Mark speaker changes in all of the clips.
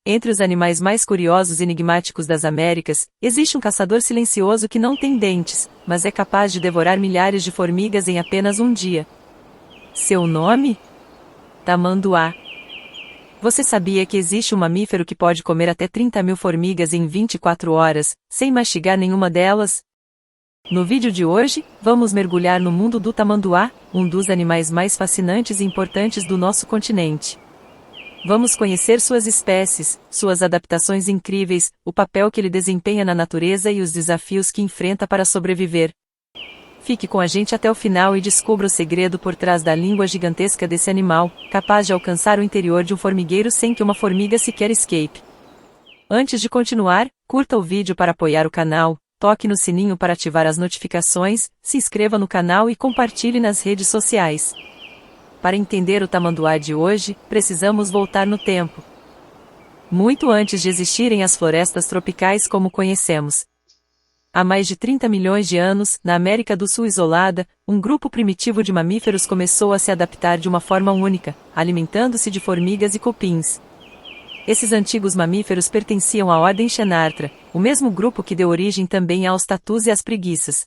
Speaker 1: Entre os animais mais curiosos e enigmáticos das Américas, existe um caçador silencioso que não tem dentes, mas é capaz de devorar milhares de formigas em apenas um dia. Seu nome? Tamanduá. Você sabia que existe um mamífero que pode comer até 30.000 formigas em 24 horas, sem mastigar nenhuma delas? No vídeo de hoje, vamos mergulhar no mundo do tamanduá, um dos animais mais fascinantes e importantes do nosso continente. Vamos conhecer suas espécies, suas adaptações incríveis, o papel que ele desempenha na natureza e os desafios que enfrenta para sobreviver. Fique com a gente até o final e descubra o segredo por trás da língua gigantesca desse animal, capaz de alcançar o interior de um formigueiro sem que uma formiga sequer escape. Antes de continuar, curta o vídeo para apoiar o canal, toque no sininho para ativar as notificações, se inscreva no canal e compartilhe nas redes sociais. Para entender o tamanduá de hoje, precisamos voltar no tempo. Muito antes de existirem as florestas tropicais como conhecemos. Há mais de 30 milhões de anos, na América do Sul isolada, um grupo primitivo de mamíferos começou a se adaptar de uma forma única, alimentando-se de formigas e cupins. Esses antigos mamíferos pertenciam à ordem Xenarthra, o mesmo grupo que deu origem também aos tatus e às preguiças.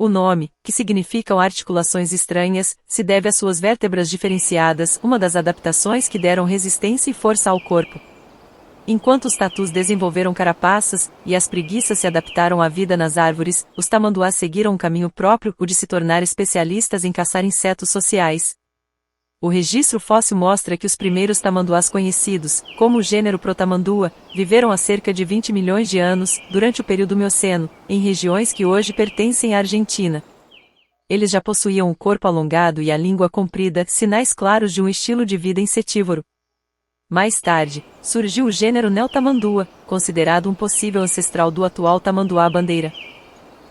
Speaker 1: O nome, que significam articulações estranhas, se deve às suas vértebras diferenciadas, uma das adaptações que deram resistência e força ao corpo. Enquanto os tatus desenvolveram carapaças, e as preguiças se adaptaram à vida nas árvores, os tamanduás seguiram um caminho próprio, o de se tornar especialistas em caçar insetos sociais. O registro fóssil mostra que os primeiros tamanduás conhecidos, como o gênero Protamandua, viveram há cerca de 20 milhões de anos, durante o período Mioceno, em regiões que hoje pertencem à Argentina. Eles já possuíam um corpo alongado e a língua comprida, sinais claros de um estilo de vida insetívoro. Mais tarde, surgiu o gênero Neotamandua, considerado um possível ancestral do atual tamanduá-bandeira.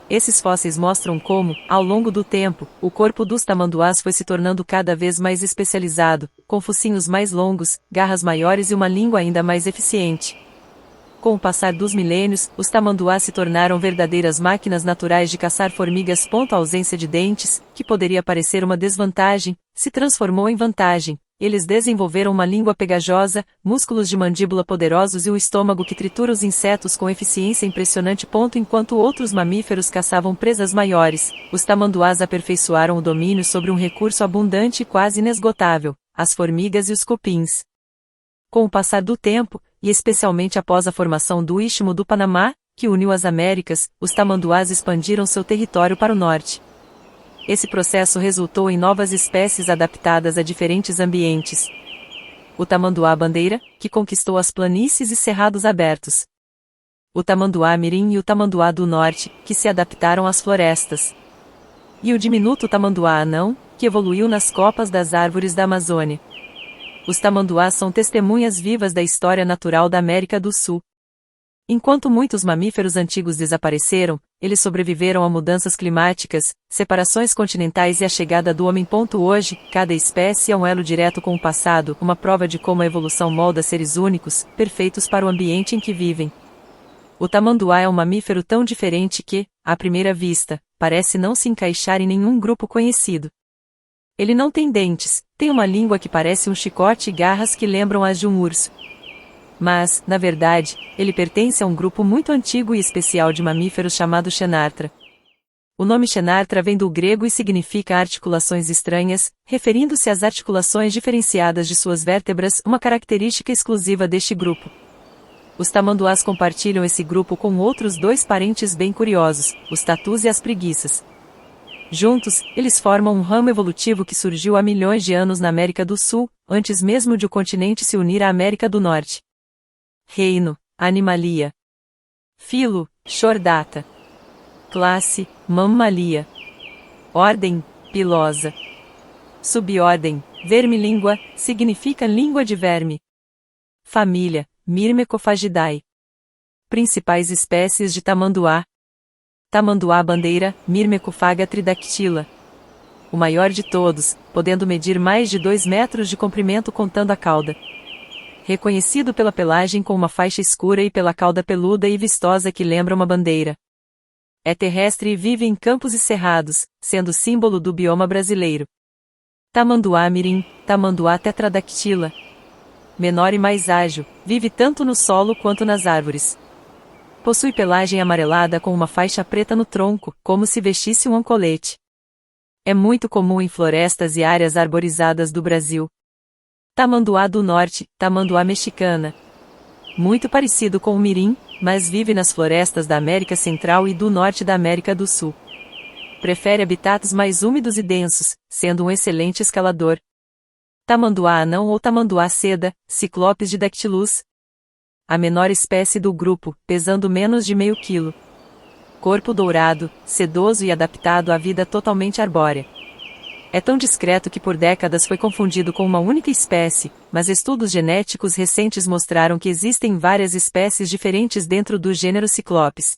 Speaker 1: Esses fósseis mostram como, ao longo do tempo, o corpo dos tamanduás foi se tornando cada vez mais especializado, com focinhos mais longos, garras maiores e uma língua ainda mais eficiente. Com o passar dos milênios, os tamanduás se tornaram verdadeiras máquinas naturais de caçar formigas. A ausência de dentes, que poderia parecer uma desvantagem, se transformou em vantagem. Eles desenvolveram uma língua pegajosa, músculos de mandíbula poderosos e um estômago que tritura os insetos com eficiência impressionante. Enquanto outros mamíferos caçavam presas maiores, os tamanduás aperfeiçoaram o domínio sobre um recurso abundante e quase inesgotável, as formigas e os cupins. Com o passar do tempo, e especialmente após a formação do Istmo do Panamá, que uniu as Américas, os tamanduás expandiram seu território para o norte. Esse processo resultou em novas espécies adaptadas a diferentes ambientes. O tamanduá-bandeira, que conquistou as planícies e cerrados abertos. O tamanduá-mirim e o tamanduá do norte, que se adaptaram às florestas. E o diminuto tamanduá-anão, que evoluiu nas copas das árvores da Amazônia. Os tamanduás são testemunhas vivas da história natural da América do Sul. Enquanto muitos mamíferos antigos desapareceram, eles sobreviveram a mudanças climáticas, separações continentais e a chegada do homem. Hoje, cada espécie é um elo direto com o passado, uma prova de como a evolução molda seres únicos, perfeitos para o ambiente em que vivem. O tamanduá é um mamífero tão diferente que, à primeira vista, parece não se encaixar em nenhum grupo conhecido. Ele não tem dentes, tem uma língua que parece um chicote e garras que lembram as de um urso. Mas, na verdade, ele pertence a um grupo muito antigo e especial de mamíferos chamado Xenarthra. O nome Xenarthra vem do grego e significa articulações estranhas, referindo-se às articulações diferenciadas de suas vértebras, uma característica exclusiva deste grupo. Os tamanduás compartilham esse grupo com outros dois parentes bem curiosos, os tatus e as preguiças. Juntos, eles formam um ramo evolutivo que surgiu há milhões de anos na América do Sul, antes mesmo de o continente se unir à América do Norte. Reino, Animalia. Filo, Chordata. Classe, Mammalia. Ordem, Pilosa. Subordem, Vermilíngua, significa língua de verme. Família, Myrmecophagidae. Principais espécies de tamanduá. Tamanduá-bandeira, Myrmecophaga tridactyla. O maior de todos, podendo medir mais de 2 metros de comprimento contando a cauda. Reconhecido pela pelagem com uma faixa escura e pela cauda peluda e vistosa que lembra uma bandeira. É terrestre e vive em campos e cerrados, sendo símbolo do bioma brasileiro. Tamanduá-mirim, Tamanduá tetradactyla. menor e mais ágil, vive tanto no solo quanto nas árvores. Possui pelagem amarelada com uma faixa preta no tronco, como se vestisse um colete. É muito comum em florestas e áreas arborizadas do Brasil. Tamanduá do Norte, tamanduá mexicana. Muito parecido com o mirim, mas vive nas florestas da América Central e do Norte da América do Sul. Prefere habitats mais úmidos e densos, sendo um excelente escalador. Tamanduá anão ou tamanduá seda, Cyclopes de Dactylus. A menor espécie do grupo, pesando menos de meio quilo. Corpo dourado, sedoso e adaptado à vida totalmente arbórea. É tão discreto que por décadas foi confundido com uma única espécie, mas estudos genéticos recentes mostraram que existem várias espécies diferentes dentro do gênero Cyclopes.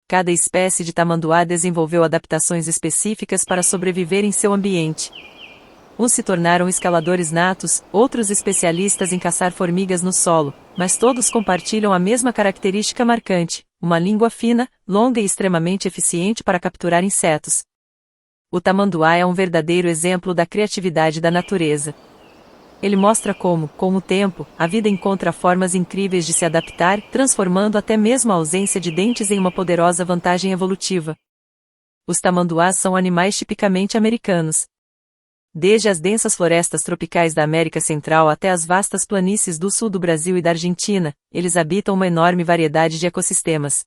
Speaker 1: Cada espécie de tamanduá desenvolveu adaptações específicas para sobreviver em seu ambiente. Uns se tornaram escaladores natos, outros especialistas em caçar formigas no solo, mas todos compartilham a mesma característica marcante: uma língua fina, longa e extremamente eficiente para capturar insetos. O tamanduá é um verdadeiro exemplo da criatividade da natureza. Ele mostra como, com o tempo, a vida encontra formas incríveis de se adaptar, transformando até mesmo a ausência de dentes em uma poderosa vantagem evolutiva. Os tamanduás são animais tipicamente americanos. Desde as densas florestas tropicais da América Central até as vastas planícies do sul do Brasil e da Argentina, eles habitam uma enorme variedade de ecossistemas.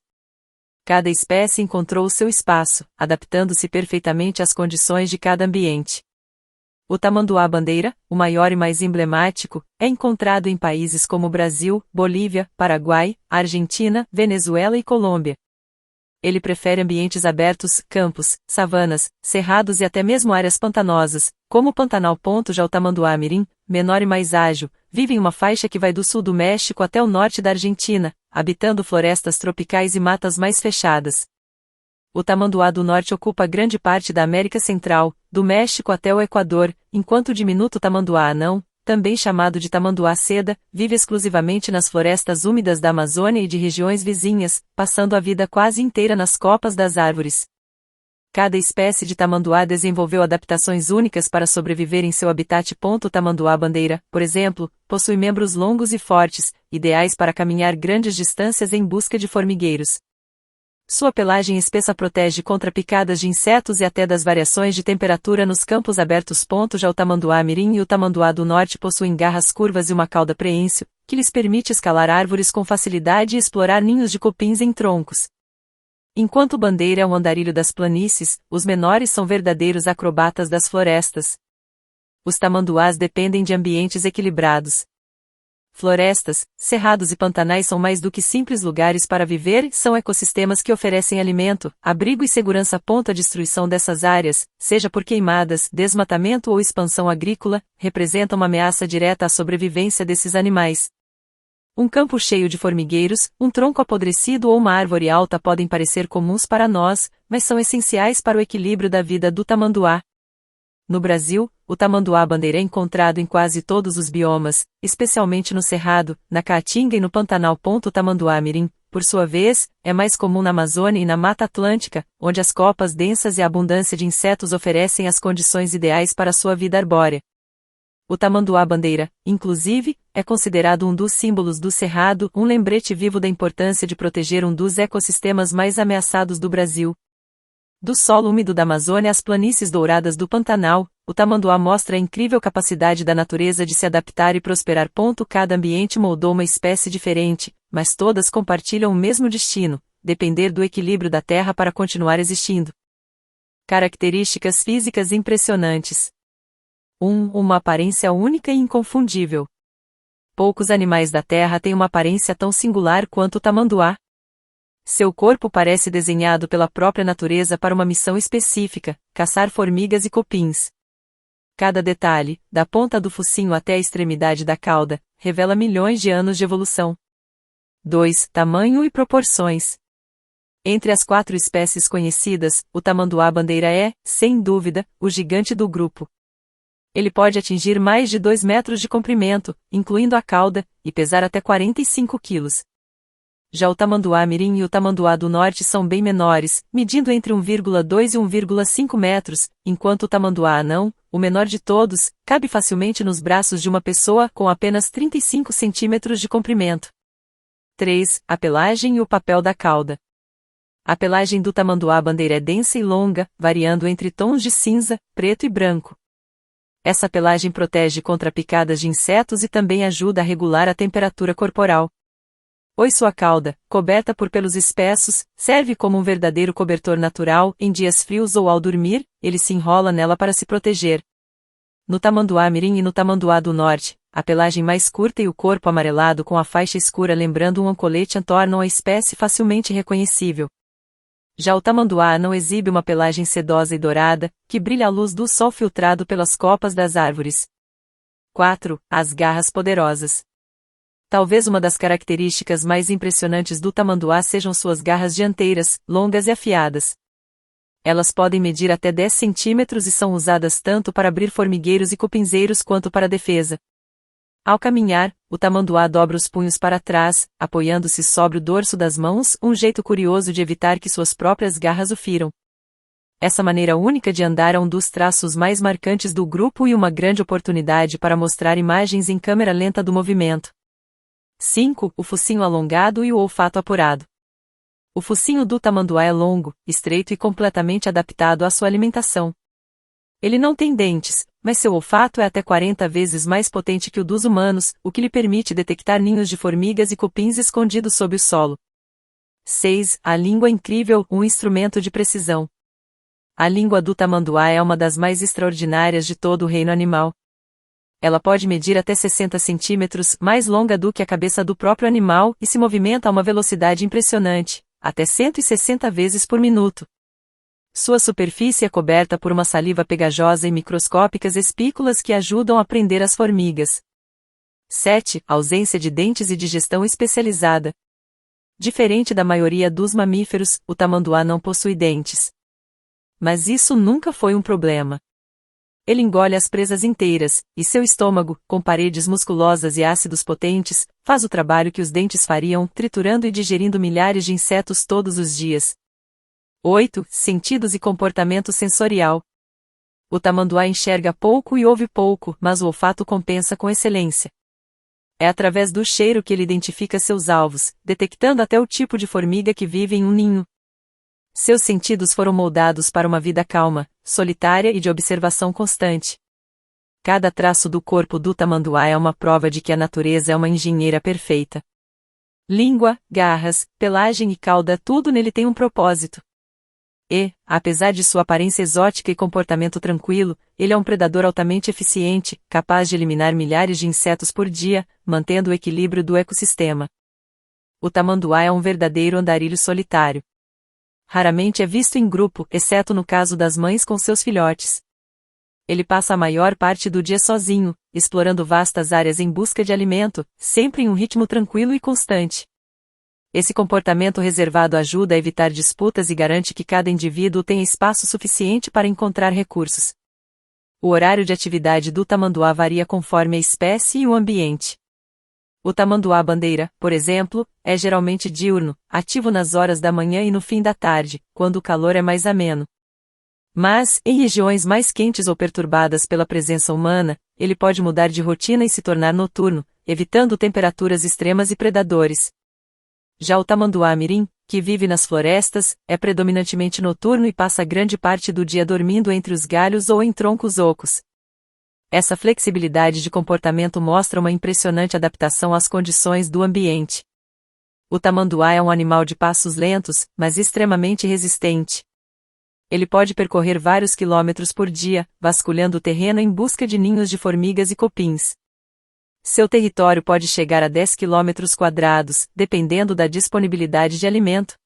Speaker 1: Cada espécie encontrou o seu espaço, adaptando-se perfeitamente às condições de cada ambiente. O tamanduá-bandeira, o maior e mais emblemático, é encontrado em países como Brasil, Bolívia, Paraguai, Argentina, Venezuela e Colômbia. Ele prefere ambientes abertos, campos, savanas, cerrados e até mesmo áreas pantanosas, como o Pantanal. Já o tamanduá-mirim, menor e mais ágil, vive em uma faixa que vai do sul do México até o norte da Argentina, habitando florestas tropicais e matas mais fechadas. O tamanduá do Norte ocupa grande parte da América Central, do México até o Equador, enquanto o diminuto tamanduá anão, também chamado de tamanduá seda, vive exclusivamente nas florestas úmidas da Amazônia e de regiões vizinhas, passando a vida quase inteira nas copas das árvores. Cada espécie de tamanduá desenvolveu adaptações únicas para sobreviver em seu habitat. O tamanduá-bandeira, por exemplo, possui membros longos e fortes, ideais para caminhar grandes distâncias em busca de formigueiros. Sua pelagem espessa protege contra picadas de insetos e até das variações de temperatura nos campos abertos. Já o tamanduá-mirim e o tamanduá do Norte possuem garras curvas e uma cauda preensil, que lhes permite escalar árvores com facilidade e explorar ninhos de cupins em troncos. Enquanto o bandeira é um andarilho das planícies, os menores são verdadeiros acrobatas das florestas. Os tamanduás dependem de ambientes equilibrados. Florestas, cerrados e pantanais são mais do que simples lugares para viver, são ecossistemas que oferecem alimento, abrigo e segurança. A destruição dessas áreas, seja por queimadas, desmatamento ou expansão agrícola, representa uma ameaça direta à sobrevivência desses animais. Um campo cheio de formigueiros, um tronco apodrecido ou uma árvore alta podem parecer comuns para nós, mas são essenciais para o equilíbrio da vida do tamanduá. No Brasil, o tamanduá-bandeira é encontrado em quase todos os biomas, especialmente no Cerrado, na Caatinga e no Pantanal. O tamanduá-mirim, por sua vez, é mais comum na Amazônia e na Mata Atlântica, onde as copas densas e a abundância de insetos oferecem as condições ideais para sua vida arbórea. O tamanduá-bandeira, inclusive, é considerado um dos símbolos do Cerrado, um lembrete vivo da importância de proteger um dos ecossistemas mais ameaçados do Brasil. Do solo úmido da Amazônia às planícies douradas do Pantanal, o tamanduá mostra a incrível capacidade da natureza de se adaptar e prosperar. Cada ambiente moldou uma espécie diferente, mas todas compartilham o mesmo destino: depender do equilíbrio da terra para continuar existindo. Características físicas impressionantes. 1. Uma aparência única e inconfundível. Poucos animais da Terra têm uma aparência tão singular quanto o tamanduá. Seu corpo parece desenhado pela própria natureza para uma missão específica: caçar formigas e cupins. Cada detalhe, da ponta do focinho até a extremidade da cauda, revela milhões de anos de evolução. 2. Tamanho e proporções. Entre as 4 espécies conhecidas, o tamanduá-bandeira é, sem dúvida, o gigante do grupo. Ele pode atingir mais de 2 metros de comprimento, incluindo a cauda, e pesar até 45 quilos. Já o tamanduá-mirim e o tamanduá do norte são bem menores, medindo entre 1,2 e 1,5 metros, enquanto o tamanduá anão, o menor de todos, cabe facilmente nos braços de uma pessoa com apenas 35 centímetros de comprimento. 3. A pelagem e o papel da cauda. A pelagem do tamanduá-bandeira é densa e longa, variando entre tons de cinza, preto e branco. Essa pelagem protege contra picadas de insetos e também ajuda a regular a temperatura corporal. Sua cauda, coberta por pelos espessos, serve como um verdadeiro cobertor natural. Em dias frios ou ao dormir, ele se enrola nela para se proteger. No tamanduá-mirim e no tamanduá do norte, a pelagem mais curta e o corpo amarelado com a faixa escura lembrando um colete tornam a espécie facilmente reconhecível. Já o tamanduá não exibe uma pelagem sedosa e dourada, que brilha à luz do sol filtrado pelas copas das árvores. 4. As garras poderosas. Talvez uma das características mais impressionantes do tamanduá sejam suas garras dianteiras, longas e afiadas. Elas podem medir até 10 centímetros e são usadas tanto para abrir formigueiros e cupinzeiros quanto para defesa. Ao caminhar, o tamanduá dobra os punhos para trás, apoiando-se sobre o dorso das mãos, um jeito curioso de evitar que suas próprias garras o firam. Essa maneira única de andar é um dos traços mais marcantes do grupo e uma grande oportunidade para mostrar imagens em câmera lenta do movimento. 5. O focinho alongado e o olfato apurado. O focinho do tamanduá é longo, estreito e completamente adaptado à sua alimentação. Ele não tem dentes, mas seu olfato é até 40 vezes mais potente que o dos humanos, o que lhe permite detectar ninhos de formigas e cupins escondidos sob o solo. 6. A língua incrível, um instrumento de precisão. A língua do tamanduá é uma das mais extraordinárias de todo o reino animal. Ela pode medir até 60 centímetros, mais longa do que a cabeça do próprio animal, e se movimenta a uma velocidade impressionante, até 160 vezes por minuto. Sua superfície é coberta por uma saliva pegajosa e microscópicas espículas que ajudam a prender as formigas. 7. Ausência de dentes e digestão especializada. Diferente da maioria dos mamíferos, o tamanduá não possui dentes. Mas isso nunca foi um problema. Ele engole as presas inteiras, e seu estômago, com paredes musculosas e ácidos potentes, faz o trabalho que os dentes fariam, triturando e digerindo milhares de insetos todos os dias. 8. Sentidos e comportamento sensorial. O tamanduá enxerga pouco e ouve pouco, mas o olfato compensa com excelência. É através do cheiro que ele identifica seus alvos, detectando até o tipo de formiga que vive em um ninho. Seus sentidos foram moldados para uma vida calma, solitária e de observação constante. Cada traço do corpo do tamanduá é uma prova de que a natureza é uma engenheira perfeita. Língua, garras, pelagem e cauda, tudo nele tem um propósito. E, apesar de sua aparência exótica e comportamento tranquilo, ele é um predador altamente eficiente, capaz de eliminar milhares de insetos por dia, mantendo o equilíbrio do ecossistema. O tamanduá é um verdadeiro andarilho solitário. Raramente é visto em grupo, exceto no caso das mães com seus filhotes. Ele passa a maior parte do dia sozinho, explorando vastas áreas em busca de alimento, sempre em um ritmo tranquilo e constante. Esse comportamento reservado ajuda a evitar disputas e garante que cada indivíduo tenha espaço suficiente para encontrar recursos. O horário de atividade do tamanduá varia conforme a espécie e o ambiente. O tamanduá-bandeira, por exemplo, é geralmente diurno, ativo nas horas da manhã e no fim da tarde, quando o calor é mais ameno. Mas, em regiões mais quentes ou perturbadas pela presença humana, ele pode mudar de rotina e se tornar noturno, evitando temperaturas extremas e predadores. Já o tamanduá-mirim, que vive nas florestas, é predominantemente noturno e passa grande parte do dia dormindo entre os galhos ou em troncos ocos. Essa flexibilidade de comportamento mostra uma impressionante adaptação às condições do ambiente. O tamanduá é um animal de passos lentos, mas extremamente resistente. Ele pode percorrer vários quilômetros por dia, vasculhando o terreno em busca de ninhos de formigas e cupins. Seu território pode chegar a 10 quilômetros quadrados, dependendo da disponibilidade de alimento.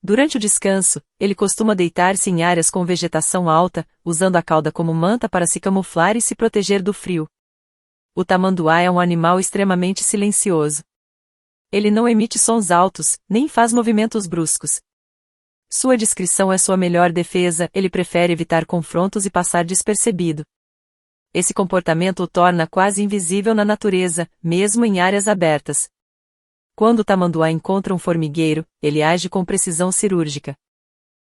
Speaker 1: Durante o descanso, ele costuma deitar-se em áreas com vegetação alta, usando a cauda como manta para se camuflar e se proteger do frio. O tamanduá é um animal extremamente silencioso. Ele não emite sons altos, nem faz movimentos bruscos. Sua discrição é sua melhor defesa, ele prefere evitar confrontos e passar despercebido. Esse comportamento o torna quase invisível na natureza, mesmo em áreas abertas. Quando o tamanduá encontra um formigueiro, ele age com precisão cirúrgica.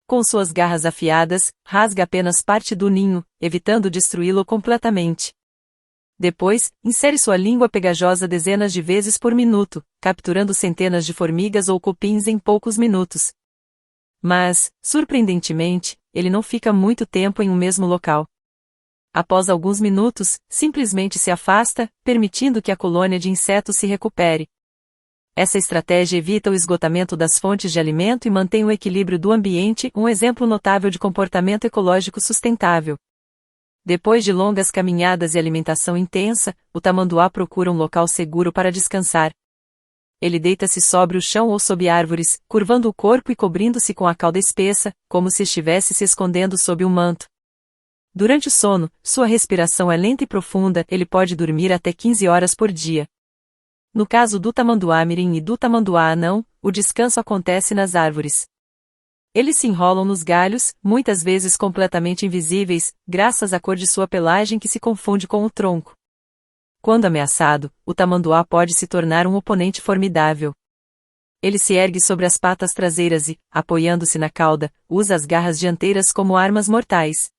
Speaker 1: Com suas garras afiadas, rasga apenas parte do ninho, evitando destruí-lo completamente. Depois, insere sua língua pegajosa dezenas de vezes por minuto, capturando centenas de formigas ou cupins em poucos minutos. Mas, surpreendentemente, ele não fica muito tempo em um mesmo local. Após alguns minutos, simplesmente se afasta, permitindo que a colônia de insetos se recupere. Essa estratégia evita o esgotamento das fontes de alimento e mantém o equilíbrio do ambiente, um exemplo notável de comportamento ecológico sustentável. Depois de longas caminhadas e alimentação intensa, o tamanduá procura um local seguro para descansar. Ele deita-se sobre o chão ou sob árvores, curvando o corpo e cobrindo-se com a cauda espessa, como se estivesse se escondendo sob um manto. Durante o sono, sua respiração é lenta e profunda, ele pode dormir até 15 horas por dia. No caso do tamanduá mirim e do tamanduá anão, o descanso acontece nas árvores. Eles se enrolam nos galhos, muitas vezes completamente invisíveis, graças à cor de sua pelagem que se confunde com o tronco. Quando ameaçado, o tamanduá pode se tornar um oponente formidável. Ele se ergue sobre as patas traseiras e, apoiando-se na cauda, usa as garras dianteiras como armas mortais.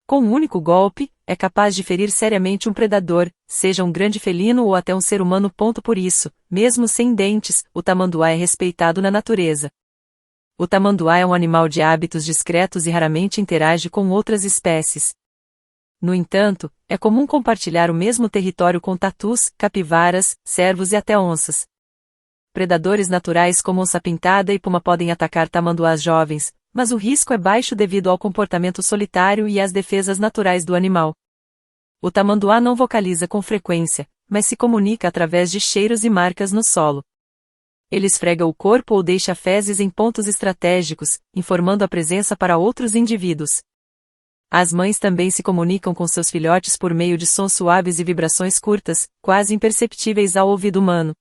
Speaker 1: Com um único golpe, é capaz de ferir seriamente um predador, seja um grande felino ou até um ser humano. Por isso, mesmo sem dentes, o tamanduá é respeitado na natureza. O tamanduá é um animal de hábitos discretos e raramente interage com outras espécies. No entanto, é comum compartilhar o mesmo território com tatus, capivaras, cervos e até onças. Predadores naturais como onça-pintada e puma podem atacar tamanduás jovens, mas o risco é baixo devido ao comportamento solitário e às defesas naturais do animal. O tamanduá não vocaliza com frequência, mas se comunica através de cheiros e marcas no solo. Ele esfrega o corpo ou deixa fezes em pontos estratégicos, informando a presença para outros indivíduos. As mães também se comunicam com seus filhotes por meio de sons suaves e vibrações curtas, quase imperceptíveis ao ouvido humano.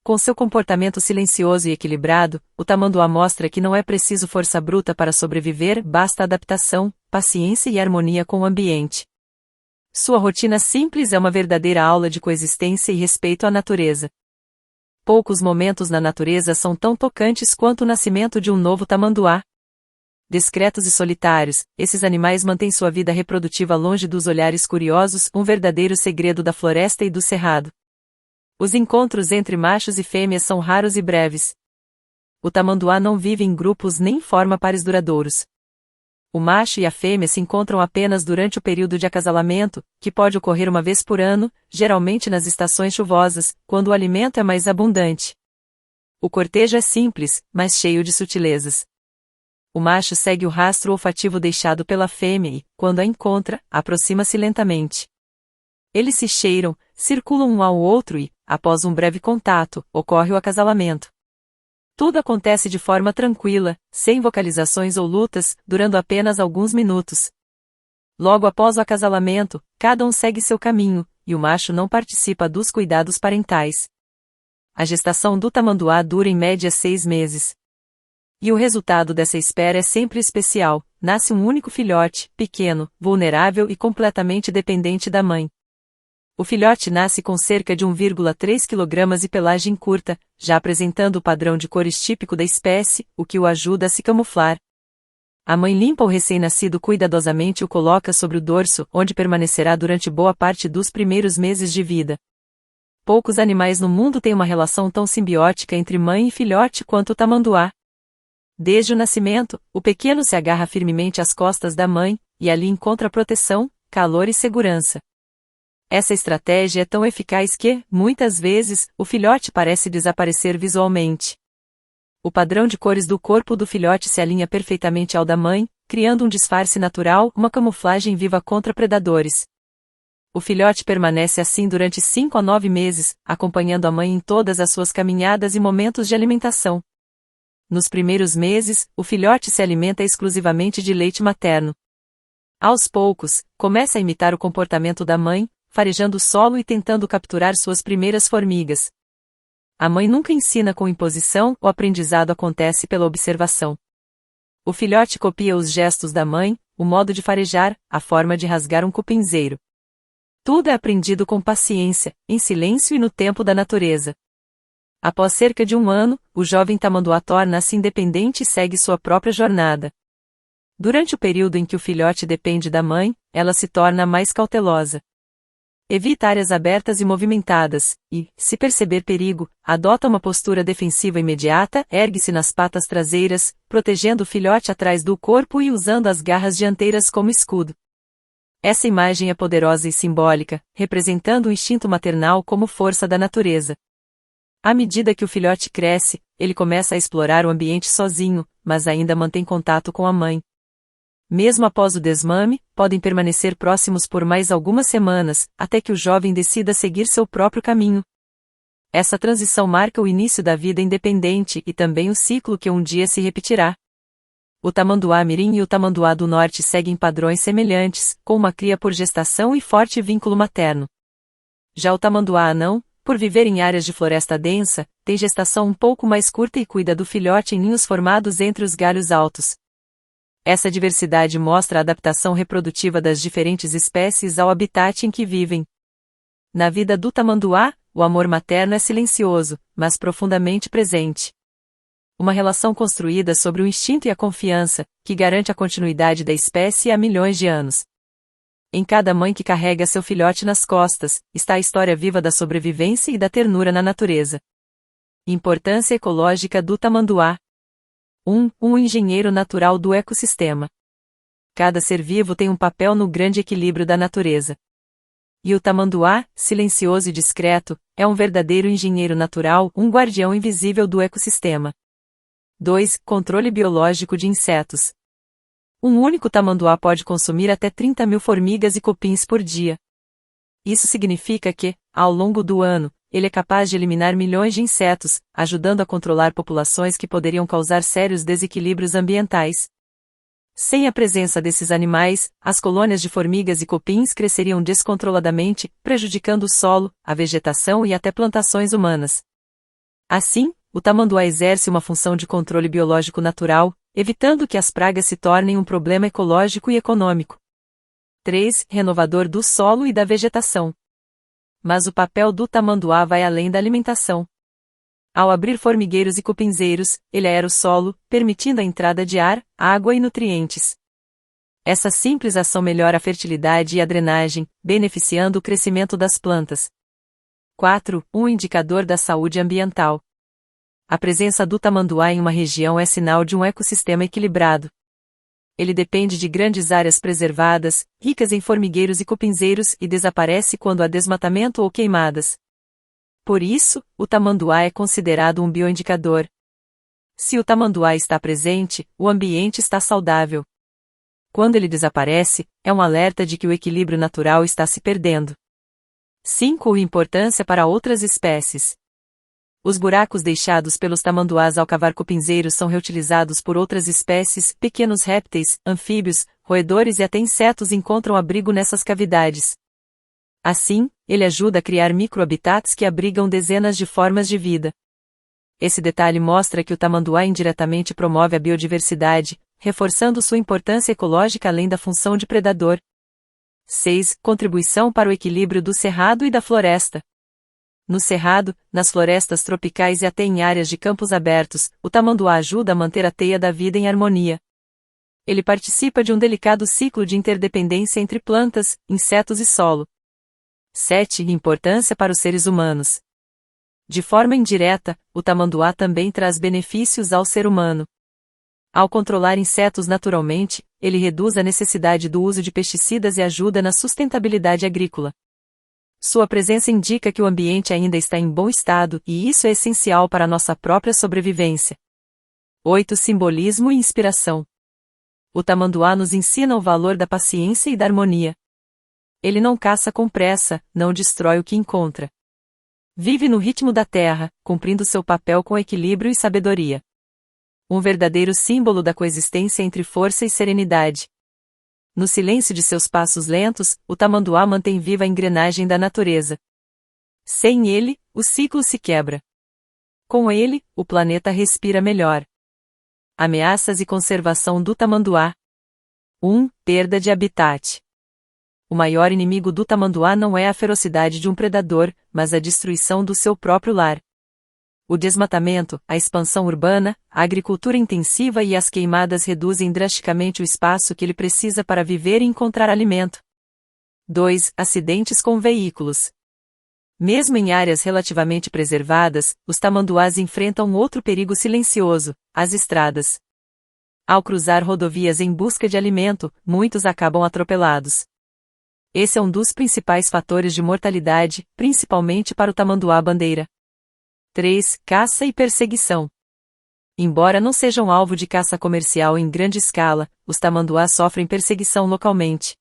Speaker 1: Com seu comportamento silencioso e equilibrado, o tamanduá mostra que não é preciso força bruta para sobreviver, basta adaptação, paciência e harmonia com o ambiente. Sua rotina simples é uma verdadeira aula de coexistência e respeito à natureza. Poucos momentos na natureza são tão tocantes quanto o nascimento de um novo tamanduá. Discretos e solitários, esses animais mantêm sua vida reprodutiva longe dos olhares curiosos, um verdadeiro segredo da floresta e do cerrado. Os encontros entre machos e fêmeas são raros e breves. O tamanduá não vive em grupos nem forma pares duradouros. O macho e a fêmea se encontram apenas durante o período de acasalamento, que pode ocorrer uma vez por ano, geralmente nas estações chuvosas, quando o alimento é mais abundante. O cortejo é simples, mas cheio de sutilezas. O macho segue o rastro olfativo deixado pela fêmea e, quando a encontra, aproxima-se lentamente. Eles se cheiram, circulam um ao outro e, após um breve contato, ocorre o acasalamento. Tudo acontece de forma tranquila, sem vocalizações ou lutas, durando apenas alguns minutos. Logo após o acasalamento, cada um segue seu caminho, e o macho não participa dos cuidados parentais. A gestação do tamanduá dura em média 6 meses. E o resultado dessa espera é sempre especial, nasce um único filhote, pequeno, vulnerável e completamente dependente da mãe. O filhote nasce com cerca de 1,3 kg e pelagem curta, já apresentando o padrão de cores típico da espécie, o que o ajuda a se camuflar. A mãe limpa o recém-nascido cuidadosamente e o coloca sobre o dorso, onde permanecerá durante boa parte dos primeiros meses de vida. Poucos animais no mundo têm uma relação tão simbiótica entre mãe e filhote quanto o tamanduá. Desde o nascimento, o pequeno se agarra firmemente às costas da mãe, e ali encontra proteção, calor e segurança. Essa estratégia é tão eficaz que, muitas vezes, o filhote parece desaparecer visualmente. O padrão de cores do corpo do filhote se alinha perfeitamente ao da mãe, criando um disfarce natural, uma camuflagem viva contra predadores. O filhote permanece assim durante 5 a 9 meses, acompanhando a mãe em todas as suas caminhadas e momentos de alimentação. Nos primeiros meses, o filhote se alimenta exclusivamente de leite materno. Aos poucos, começa a imitar o comportamento da mãe, farejando o solo e tentando capturar suas primeiras formigas. A mãe nunca ensina com imposição, o aprendizado acontece pela observação. O filhote copia os gestos da mãe, o modo de farejar, a forma de rasgar um cupinzeiro. Tudo é aprendido com paciência, em silêncio e no tempo da natureza. Após cerca de um ano, o jovem tamanduá torna-se independente e segue sua própria jornada. Durante o período em que o filhote depende da mãe, ela se torna mais cautelosa. Evita áreas abertas e movimentadas, e, se perceber perigo, adota uma postura defensiva imediata, ergue-se nas patas traseiras, protegendo o filhote atrás do corpo e usando as garras dianteiras como escudo. Essa imagem é poderosa e simbólica, representando o instinto maternal como força da natureza. À medida que o filhote cresce, ele começa a explorar o ambiente sozinho, mas ainda mantém contato com a mãe. Mesmo após o desmame, podem permanecer próximos por mais algumas semanas, até que o jovem decida seguir seu próprio caminho. Essa transição marca o início da vida independente e também o ciclo que um dia se repetirá. O tamanduá-mirim e o tamanduá do norte seguem padrões semelhantes, com uma cria por gestação e forte vínculo materno. Já o tamanduá-anão, por viver em áreas de floresta densa, tem gestação um pouco mais curta e cuida do filhote em ninhos formados entre os galhos altos. Essa diversidade mostra a adaptação reprodutiva das diferentes espécies ao habitat em que vivem. Na vida do tamanduá, o amor materno é silencioso, mas profundamente presente. Uma relação construída sobre o instinto e a confiança, que garante a continuidade da espécie há milhões de anos. Em cada mãe que carrega seu filhote nas costas, está a história viva da sobrevivência e da ternura na natureza. Importância ecológica do tamanduá. 1. Um engenheiro natural do ecossistema. Cada ser vivo tem um papel no grande equilíbrio da natureza. E o tamanduá, silencioso e discreto, é um verdadeiro engenheiro natural, um guardião invisível do ecossistema. 2. Controle biológico de insetos. Um único tamanduá pode consumir até 30.000 formigas e cupins por dia. Isso significa que, ao longo do ano, ele é capaz de eliminar milhões de insetos, ajudando a controlar populações que poderiam causar sérios desequilíbrios ambientais. Sem a presença desses animais, as colônias de formigas e cupins cresceriam descontroladamente, prejudicando o solo, a vegetação e até plantações humanas. Assim, o tamanduá exerce uma função de controle biológico natural, evitando que as pragas se tornem um problema ecológico e econômico. 3. Renovador do solo e da vegetação. Mas o papel do tamanduá vai além da alimentação. Ao abrir formigueiros e cupinzeiros, ele aera o solo, permitindo a entrada de ar, água e nutrientes. Essa simples ação melhora a fertilidade e a drenagem, beneficiando o crescimento das plantas. 4. Um indicador da saúde ambiental. A presença do tamanduá em uma região é sinal de um ecossistema equilibrado. Ele depende de grandes áreas preservadas, ricas em formigueiros e cupinzeiros e desaparece quando há desmatamento ou queimadas. Por isso, o tamanduá é considerado um bioindicador. Se o tamanduá está presente, o ambiente está saudável. Quando ele desaparece, é um alerta de que o equilíbrio natural está se perdendo. 5. Importância para outras espécies. Os buracos deixados pelos tamanduás ao cavar cupinzeiros são reutilizados por outras espécies, pequenos répteis, anfíbios, roedores e até insetos encontram abrigo nessas cavidades. Assim, ele ajuda a criar microhabitats que abrigam dezenas de formas de vida. Esse detalhe mostra que o tamanduá indiretamente promove a biodiversidade, reforçando sua importância ecológica além da função de predador. 6. Contribuição para o equilíbrio do cerrado e da floresta. No cerrado, nas florestas tropicais e até em áreas de campos abertos, o tamanduá ajuda a manter a teia da vida em harmonia. Ele participa de um delicado ciclo de interdependência entre plantas, insetos e solo. 7. Importância para os seres humanos. De forma indireta, o tamanduá também traz benefícios ao ser humano. Ao controlar insetos naturalmente, ele reduz a necessidade do uso de pesticidas e ajuda na sustentabilidade agrícola. Sua presença indica que o ambiente ainda está em bom estado, e isso é essencial para a nossa própria sobrevivência. 8. Simbolismo e inspiração. O tamanduá nos ensina o valor da paciência e da harmonia. Ele não caça com pressa, não destrói o que encontra. Vive no ritmo da terra, cumprindo seu papel com equilíbrio e sabedoria. Um verdadeiro símbolo da coexistência entre força e serenidade. No silêncio de seus passos lentos, o tamanduá mantém viva a engrenagem da natureza. Sem ele, o ciclo se quebra. Com ele, o planeta respira melhor. Ameaças e conservação do tamanduá. 1. Perda de habitat. O maior inimigo do tamanduá não é a ferocidade de um predador, mas a destruição do seu próprio lar. O desmatamento, a expansão urbana, a agricultura intensiva e as queimadas reduzem drasticamente o espaço que ele precisa para viver e encontrar alimento. 2. Acidentes com veículos. Mesmo em áreas relativamente preservadas, os tamanduás enfrentam outro perigo silencioso: as estradas. Ao cruzar rodovias em busca de alimento, muitos acabam atropelados. Esse é um dos principais fatores de mortalidade, principalmente para o tamanduá-bandeira. 3. Caça e perseguição. Embora não sejam alvo de caça comercial em grande escala, os tamanduás sofrem perseguição localmente.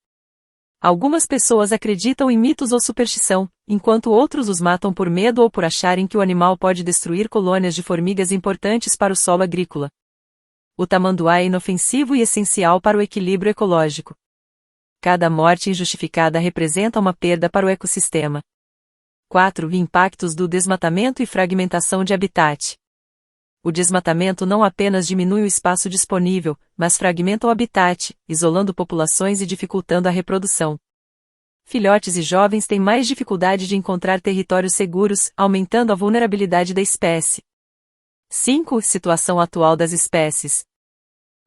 Speaker 1: Algumas pessoas acreditam em mitos ou superstição, enquanto outros os matam por medo ou por acharem que o animal pode destruir colônias de formigas importantes para o solo agrícola. O tamanduá é inofensivo e essencial para o equilíbrio ecológico. Cada morte injustificada representa uma perda para o ecossistema. 4. Impactos do desmatamento e fragmentação de habitat. O desmatamento não apenas diminui o espaço disponível, mas fragmenta o habitat, isolando populações e dificultando a reprodução. Filhotes e jovens têm mais dificuldade de encontrar territórios seguros, aumentando a vulnerabilidade da espécie. 5. Situação atual das espécies.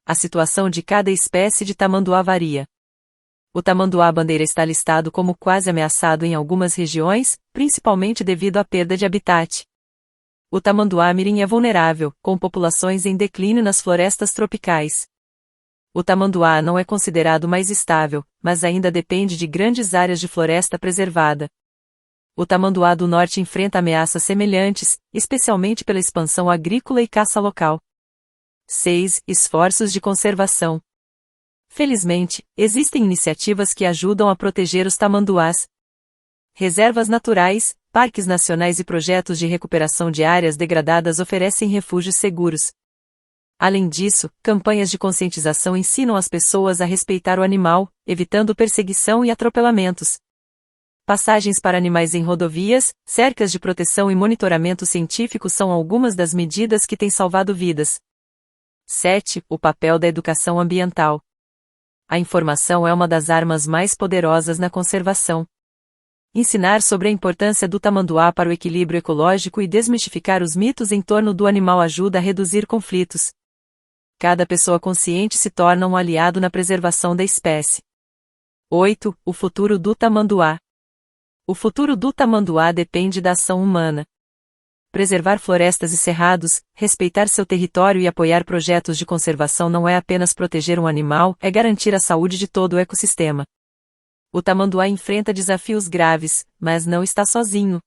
Speaker 1: A situação de cada espécie de tamanduá varia. O tamanduá-bandeira está listado como quase ameaçado em algumas regiões, principalmente devido à perda de habitat. O tamanduá-mirim é vulnerável, com populações em declínio nas florestas tropicais. O tamanduá não é considerado mais estável, mas ainda depende de grandes áreas de floresta preservada. O tamanduá do norte enfrenta ameaças semelhantes, especialmente pela expansão agrícola e caça local. 6. Esforços de conservação. Felizmente, existem iniciativas que ajudam a proteger os tamanduás. Reservas naturais, parques nacionais e projetos de recuperação de áreas degradadas oferecem refúgios seguros. Além disso, campanhas de conscientização ensinam as pessoas a respeitar o animal, evitando perseguição e atropelamentos. Passagens para animais em rodovias, cercas de proteção e monitoramento científico são algumas das medidas que têm salvado vidas. 7. O papel da educação ambiental. A informação é uma das armas mais poderosas na conservação. Ensinar sobre a importância do tamanduá para o equilíbrio ecológico e desmistificar os mitos em torno do animal ajuda a reduzir conflitos. Cada pessoa consciente se torna um aliado na preservação da espécie. 8. O futuro do tamanduá. O futuro do tamanduá depende da ação humana. Preservar florestas e cerrados, respeitar seu território e apoiar projetos de conservação não é apenas proteger um animal, é garantir a saúde de todo o ecossistema. O tamanduá enfrenta desafios graves, mas não está sozinho.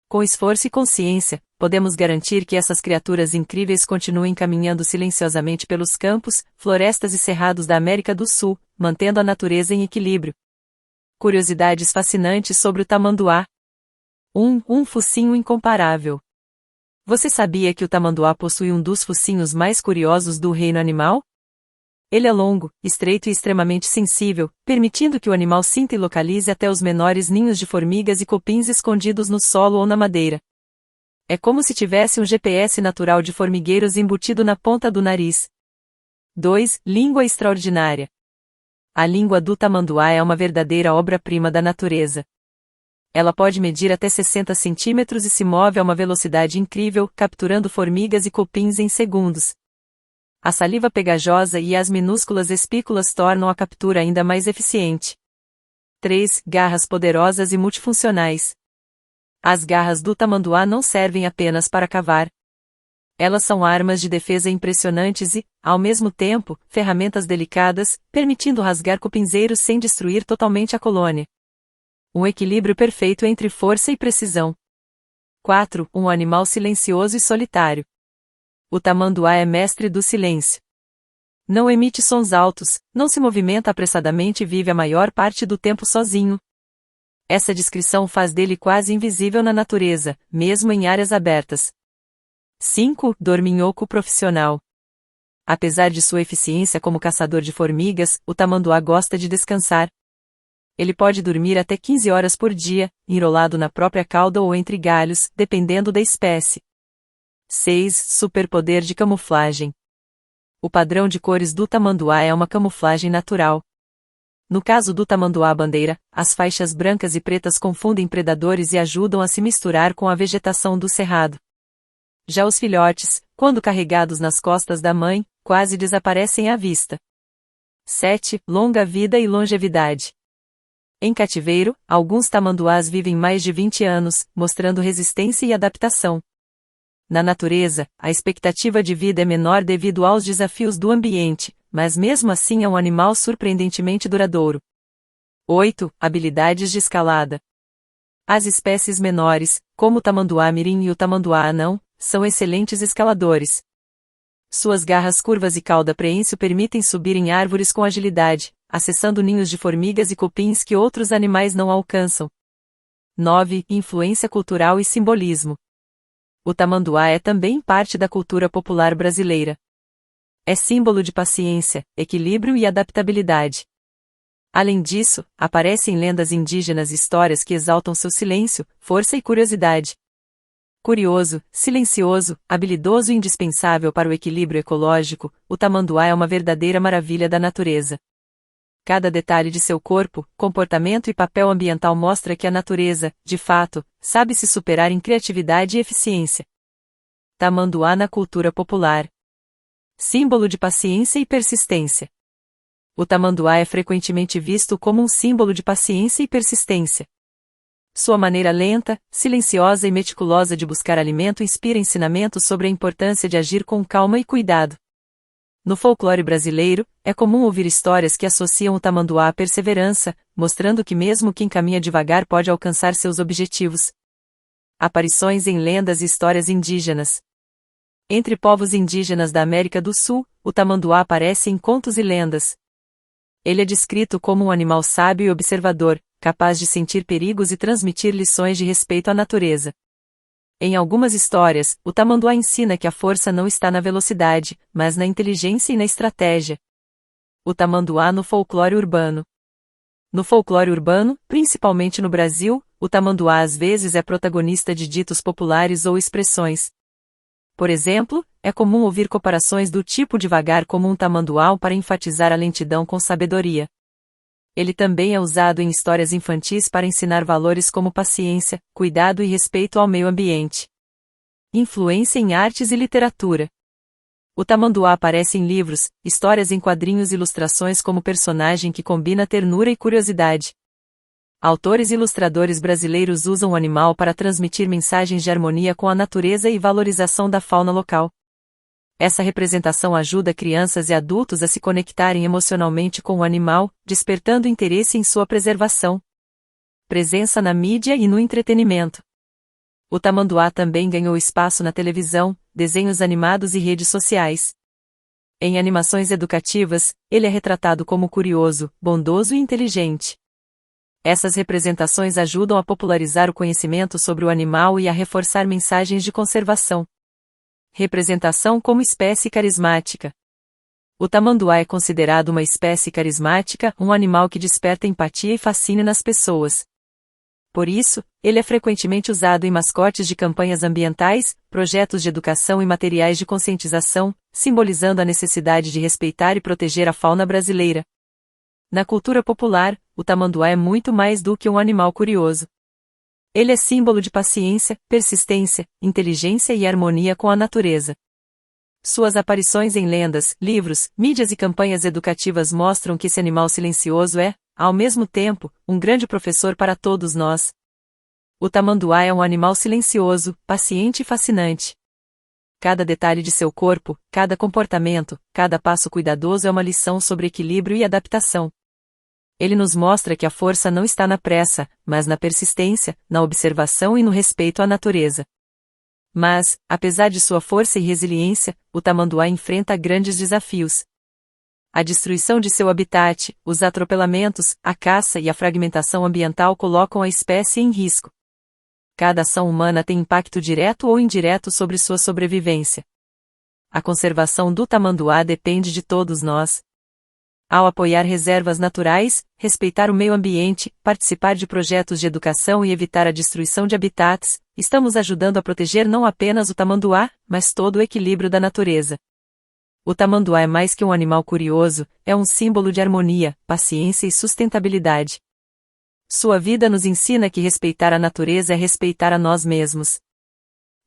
Speaker 1: Com esforço e consciência, podemos garantir que essas criaturas incríveis continuem caminhando silenciosamente pelos campos, florestas e cerrados da América do Sul, mantendo a natureza em equilíbrio. Curiosidades fascinantes sobre o tamanduá. 1. Um focinho incomparável. Você sabia que o tamanduá possui um dos focinhos mais curiosos do reino animal? Ele é longo, estreito e extremamente sensível, permitindo que o animal sinta e localize até os menores ninhos de formigas e cupins escondidos no solo ou na madeira. É como se tivesse um GPS natural de formigueiros embutido na ponta do nariz. 2. Língua extraordinária. A língua do tamanduá é uma verdadeira obra-prima da natureza. Ela pode medir até 60 centímetros e se move a uma velocidade incrível, capturando formigas e cupins em segundos. A saliva pegajosa e as minúsculas espículas tornam a captura ainda mais eficiente. 3. Garras poderosas e multifuncionais. As garras do tamanduá não servem apenas para cavar. Elas são armas de defesa impressionantes e, ao mesmo tempo, ferramentas delicadas, permitindo rasgar cupinzeiros sem destruir totalmente a colônia. Um equilíbrio perfeito entre força e precisão. 4. Um animal silencioso e solitário. O tamanduá é mestre do silêncio. Não emite sons altos, não se movimenta apressadamente e vive a maior parte do tempo sozinho. Essa descrição faz dele quase invisível na natureza, mesmo em áreas abertas. 5. Dorminhoco profissional. Apesar de sua eficiência como caçador de formigas, o tamanduá gosta de descansar. Ele pode dormir até 15 horas por dia, enrolado na própria cauda ou entre galhos, dependendo da espécie. 6. Superpoder de camuflagem. O padrão de cores do tamanduá é uma camuflagem natural. No caso do tamanduá-bandeira, as faixas brancas e pretas confundem predadores e ajudam a se misturar com a vegetação do cerrado. Já os filhotes, quando carregados nas costas da mãe, quase desaparecem à vista. 7. Longa vida e longevidade. Em cativeiro, alguns tamanduás vivem mais de 20 anos, mostrando resistência e adaptação. Na natureza, a expectativa de vida é menor devido aos desafios do ambiente, mas mesmo assim é um animal surpreendentemente duradouro. 8. Habilidades de escalada. As espécies menores, como o tamanduá mirim e o tamanduá anão, são excelentes escaladores. Suas garras curvas e cauda preensil permitem subir em árvores com agilidade, acessando ninhos de formigas e cupins que outros animais não alcançam. 9. Influência cultural e simbolismo. O tamanduá é também parte da cultura popular brasileira. É símbolo de paciência, equilíbrio e adaptabilidade. Além disso, aparece em lendas indígenas histórias que exaltam seu silêncio, força e curiosidade. Curioso, silencioso, habilidoso e indispensável para o equilíbrio ecológico, o tamanduá é uma verdadeira maravilha da natureza. Cada detalhe de seu corpo, comportamento e papel ambiental mostra que a natureza, de fato, sabe se superar em criatividade e eficiência. Tamanduá na cultura popular. Símbolo de paciência e persistência. O tamanduá é frequentemente visto como um símbolo de paciência e persistência. Sua maneira lenta, silenciosa e meticulosa de buscar alimento inspira ensinamentos sobre a importância de agir com calma e cuidado. No folclore brasileiro, é comum ouvir histórias que associam o tamanduá à perseverança, mostrando que mesmo quem caminha devagar pode alcançar seus objetivos. Aparições em lendas e histórias indígenas. Entre povos indígenas da América do Sul, o tamanduá aparece em contos e lendas. Ele é descrito como um animal sábio e observador, capaz de sentir perigos e transmitir lições de respeito à natureza. Em algumas histórias, o tamanduá ensina que a força não está na velocidade, mas na inteligência e na estratégia. O tamanduá no folclore urbano. No folclore urbano, principalmente no Brasil, o tamanduá às vezes é protagonista de ditos populares ou expressões. Por exemplo, é comum ouvir comparações do tipo devagar como um tamanduá para enfatizar a lentidão com sabedoria. Ele também é usado em histórias infantis para ensinar valores como paciência, cuidado e respeito ao meio ambiente. Influência em artes e literatura. O tamanduá aparece em livros, histórias em quadrinhos e ilustrações como personagem que combina ternura e curiosidade. Autores e ilustradores brasileiros usam o animal para transmitir mensagens de harmonia com a natureza e valorização da fauna local. Essa representação ajuda crianças e adultos a se conectarem emocionalmente com o animal, despertando interesse em sua preservação. Presença na mídia e no entretenimento. O tamanduá também ganhou espaço na televisão, desenhos animados e redes sociais. Em animações educativas, ele é retratado como curioso, bondoso e inteligente. Essas representações ajudam a popularizar o conhecimento sobre o animal e a reforçar mensagens de conservação. Representação como espécie carismática. O tamanduá é considerado uma espécie carismática, um animal que desperta empatia e fascínio nas pessoas. Por isso, ele é frequentemente usado em mascotes de campanhas ambientais, projetos de educação e materiais de conscientização, simbolizando a necessidade de respeitar e proteger a fauna brasileira. Na cultura popular, o tamanduá é muito mais do que um animal curioso. Ele é símbolo de paciência, persistência, inteligência e harmonia com a natureza. Suas aparições em lendas, livros, mídias e campanhas educativas mostram que esse animal silencioso é, ao mesmo tempo, um grande professor para todos nós. O tamanduá é um animal silencioso, paciente e fascinante. Cada detalhe de seu corpo, cada comportamento, cada passo cuidadoso é uma lição sobre equilíbrio e adaptação. Ele nos mostra que a força não está na pressa, mas na persistência, na observação e no respeito à natureza. Mas, apesar de sua força e resiliência, o tamanduá enfrenta grandes desafios. A destruição de seu habitat, os atropelamentos, a caça e a fragmentação ambiental colocam a espécie em risco. Cada ação humana tem impacto direto ou indireto sobre sua sobrevivência. A conservação do tamanduá depende de todos nós. Ao apoiar reservas naturais, respeitar o meio ambiente, participar de projetos de educação e evitar a destruição de habitats, estamos ajudando a proteger não apenas o tamanduá, mas todo o equilíbrio da natureza. O tamanduá é mais que um animal curioso, é um símbolo de harmonia, paciência e sustentabilidade. Sua vida nos ensina que respeitar a natureza é respeitar a nós mesmos.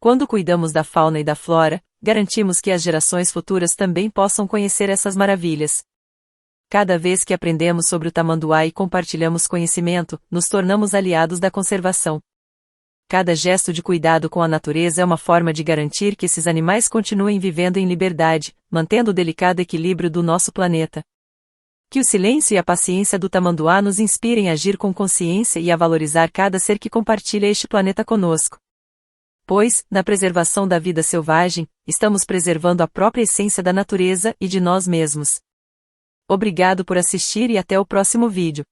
Speaker 1: Quando cuidamos da fauna e da flora, garantimos que as gerações futuras também possam conhecer essas maravilhas. Cada vez que aprendemos sobre o tamanduá e compartilhamos conhecimento, nos tornamos aliados da conservação. Cada gesto de cuidado com a natureza é uma forma de garantir que esses animais continuem vivendo em liberdade, mantendo o delicado equilíbrio do nosso planeta. Que o silêncio e a paciência do tamanduá nos inspirem a agir com consciência e a valorizar cada ser que compartilha este planeta conosco. Pois, na preservação da vida selvagem, estamos preservando a própria essência da natureza e de nós mesmos. Obrigado por assistir e até o próximo vídeo.